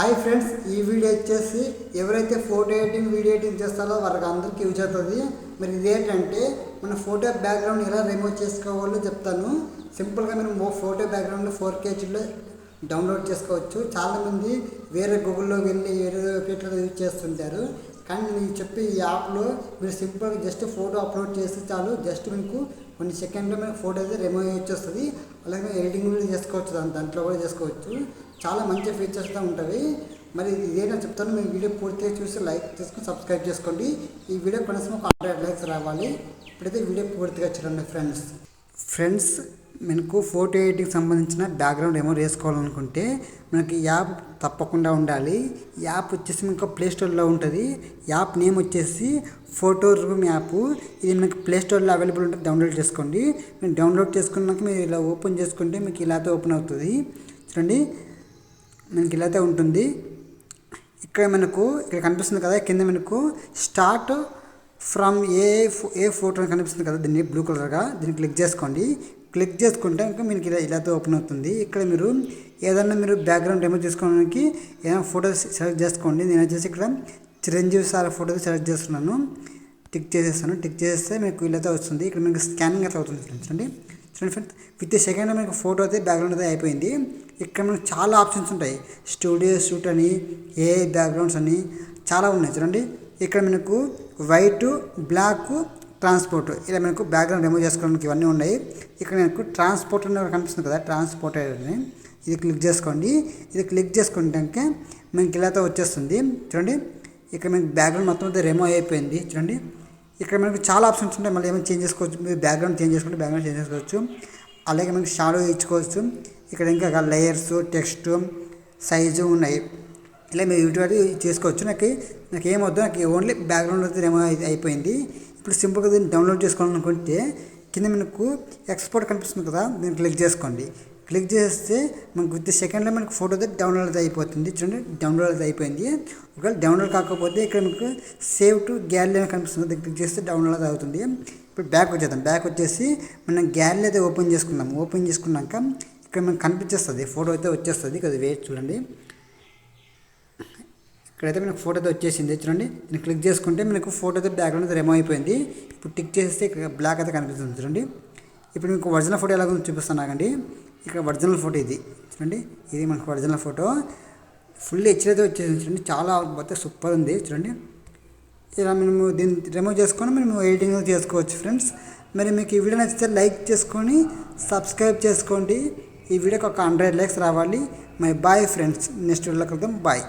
Hi friends, ఈ video వచ్చేసి ఎవరైతే ఫోటో ఎడిటింగ్ వీడియో ఎడిటింగ్ చేస్తారో వాళ్ళకి అందరికీ యూజ్ అవుతుంది. మరి ఇదేంటంటే మన ఫోటో బ్యాక్గ్రౌండ్ ఎలా రిమూవ్ చేసుకోవాలో చెప్తాను. సింపుల్గా మీరు ఫోటో బ్యాక్గ్రౌండ్ 4K డౌన్లోడ్ చేసుకోవచ్చు. చాలామంది వేరే గూగుల్లో వెళ్ళి వేరే వెబ్సైట్లో యూజ్ చేస్తుంటారు. కానీ నేను చెప్పి ఈ యాప్లో మీరు సింపుల్గా జస్ట్ ఫోటో అప్లోడ్ చేస్తే చాలు. జస్ట్ మీకు కొన్ని సెకండ్లో మీకు ఫోటో అయితే రిమూవ్ వచ్చేస్తుంది. అలాగే ఎడిటింగ్ కూడా చేసుకోవచ్చు, దాంట్లో కూడా చేసుకోవచ్చు. చాలా మంచి ఫీచర్స్తో ఉంటాయి. మరి ఇదేనా చెప్తాను. మీ వీడియో పూర్తిగా చూసి లైక్ చేసుకుని సబ్స్క్రైబ్ చేసుకోండి. ఈ వీడియో కనీసం ఒక 100 లైక్స్ రావాలి. ఇప్పుడైతే వీడియో పూర్తిగా చూడండి ఫ్రెండ్స్. మనకు ఫోటో ఎడిటింగ్ సంబంధించిన బ్యాక్గ్రౌండ్ రిమూవ్ చేసుకోవాలనుకుంటే మనకి యాప్ తప్పకుండా ఉండాలి. యాప్ వచ్చేసి మీకు ప్లేస్టోర్లో ఉంటుంది. యాప్ నేమ్ వచ్చేసి ఫోటో రూమ్ యాప్. ఇది మీకు ప్లేస్టోర్లో అవైలబుల్ ఉంటుంది. డౌన్లోడ్ చేసుకోండి. మీరు డౌన్లోడ్ చేసుకున్నాక మీరు ఇలా ఓపెన్ చేసుకుంటే మీకు ఇలాతో ఓపెన్ అవుతుంది. చూడండి, మనకి ఇలాతో ఉంటుంది. ఇక్కడ కనిపిస్తుంది కదా, కింద మనకు స్టార్ట్ ఫ్రమ్ ఏ ఫోటో కనిపిస్తుంది కదా, దీన్ని బ్లూ కలర్గా దీన్ని క్లిక్ చేసుకోండి. క్లిక్ చేసుకుంటే ఇంకా మీకు ఇలాతో ఓపెన్ అవుతుంది. ఇక్కడ మీరు ఏదన్నా మీరు బ్యాక్గ్రౌండ్ రిమూవ్ చేసుకోవడానికి ఏదైనా ఫోటో సెలెక్ట్ చేసుకోండి. నేను వచ్చేసి ఇక్కడ చిరంజీవి సార్ ఫోటో సెలెక్ట్ చేస్తున్నాను. టిక్ చేసేస్తాను. టిక్ చేస్తే మీకు ఇలాతో వస్తుంది. ఇక్కడ మీకు స్కానింగ్ అయితే అవుతుంది. చూడండి ఫ్రెండ్స్, విత్ సెకండ్లో మీకు ఫోటో అయితే బ్యాక్గ్రౌండ్ అయితే అయిపోయింది. ఇక్కడ మనకు చాలా ఆప్షన్స్ ఉంటాయి. స్టూడియో షూట్ అని, ఏఐ బ్యాక్గ్రౌండ్స్ అని చాలా ఉన్నాయి. చూడండి, ఇక్కడ మనకు వైట్, బ్లాక్, ట్రాన్స్పోర్ట్ ఇలా మనకు బ్యాక్గ్రౌండ్ రిమూవ్ చేసుకోవడానికి ఇవన్నీ ఉన్నాయి. ఇక్కడ మనకు ట్రాన్స్పోర్ట్ అని కనిపిస్తుంది కదా, ట్రాన్స్పోర్ట్ అని ఇది క్లిక్ చేసుకోండి. ఇది క్లిక్ చేసుకుంటాక మనకి ఇలాతో వచ్చేస్తుంది. చూడండి, ఇక్కడ మనకి బ్యాక్గ్రౌండ్ మొత్తం అయితే రిమూవ్ అయిపోయింది. చూడండి, ఇక్కడ మనకు చాలా ఆప్షన్స్ ఉంటాయి. మళ్ళీ ఏమైనా చేంజ్ చేసుకోవచ్చు. మీరు బ్యాక్గ్రౌండ్ చేంజ్ చేసుకుంటే బ్యాక్గ్రౌండ్ చేంజ్ చేసుకోవచ్చు. అలాగే మనకి షాడో ఇచ్చుకోవచ్చు. ఇక్కడ ఇంకా లేయర్స్, టెక్స్ట్, సైజు ఉన్నాయి. ఇలా మీరు వీటి చేసుకోవచ్చు. నాకు ఏమవుతుంది, నాకు ఓన్లీ బ్యాక్గ్రౌండ్ అయితే రిమూవ్ అయిపోయింది. ఇప్పుడు సింపుల్గా దీన్ని డౌన్లోడ్ చేసుకోవాలనుకుంటే కింద మనకు ఎక్స్పోర్ట్ కనిపిస్తుంది కదా, దీన్ని క్లిక్ చేసుకోండి. క్లిక్ చేస్తే మనకు విత్ సెకండ్లో మనకు ఫోటో అయితే డౌన్లోడ్ అయితే అయిపోతుంది. చూడండి, డౌన్లోడ్ అయితే అయిపోయింది. ఒకవేళ డౌన్లోడ్ కాకపోతే ఇక్కడ మీకు సేవ్ టు గ్యాలరీ అని కనిపిస్తుంది. దీన్ని క్లిక్ చేస్తే డౌన్లోడ్ అయితే అవుతుంది. ఇప్పుడు బ్యాక్ వచ్చేద్దాం. బ్యాక్ వచ్చేసి మనం గ్యాలరీ అయితే ఓపెన్ చేసుకున్నాం. ఓపెన్ చేసుకున్నాక ఇక్కడ మనకు కనిపించేస్తుంది, ఫోటో అయితే వచ్చేస్తుంది. కదా వెయిట్ చూడండి, ఇక్కడైతే మనకు ఫోటో అయితే వచ్చేసింది. చూడండి, నేను క్లిక్ చేసుకుంటే మనకు ఫోటో అయితే బ్యాక్గ్రౌండ్ అయితే రిమూవ్ అయిపోయింది. ఇప్పుడు టిక్ చేస్తే ఇక్కడ బ్లాక్ అయితే కనిపిస్తుంది. చూడండి, ఇప్పుడు మీకు ఒరిజినల్ ఫోటో ఎలాగో చూపిస్తాను ఆగండి. ఇక్కడ ఒరిజినల్ ఫోటో ఇది. చూడండి, ఇది మనకు ఒరిజినల్ ఫోటో ఫుల్ హెచ్డీ అయితే వచ్చేసింది. చూడండి, చాలా అయితే సూపర్ ఉంది. చూడండి, ఇలా మేము దీన్ని రిమూవ్ చేసుకొని మేము ఎడిటింగ్ చేసుకోవచ్చు ఫ్రెండ్స్. మరి మీకు ఈ వీడియో నచ్చితే లైక్ చేసుకొని సబ్స్క్రైబ్ చేసుకోండి. ఈ వీడియోకి ఒక 100 లైక్స్ రావాలి. My boy friends. నెక్స్ట్ వీడియోలో కలుద్దాం. బాయ్.